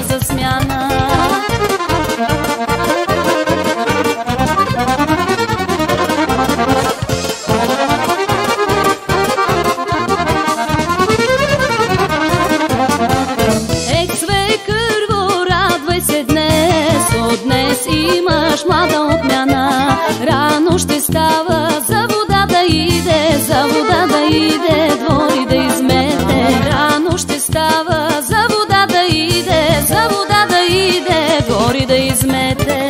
за смяна. Имаш млада отмяна, рано ще става, за вода да иде, за вода да иде, двори да измете. Рано ще става, за вода да иде, за вода да иде, двори да измете.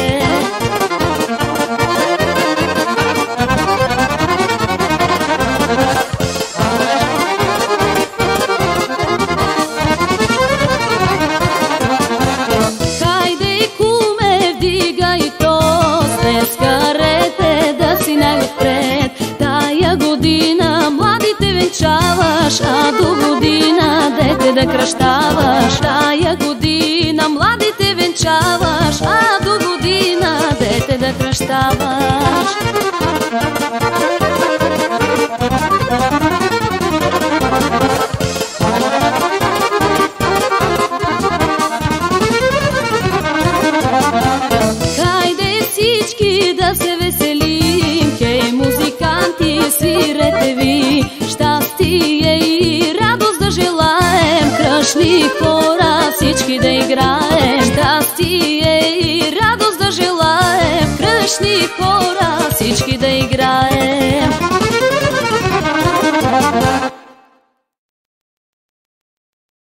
А до година дете да кръщаваш, тая година младите венчаваш, а до година дете да кръщаваш. Хайде всички да се веселим, хей музиканти, свирете ви, щастие и радост да желаем, кръшни хора всички да играем. Щастие и радост да желаем, кръшни хора всички да играем.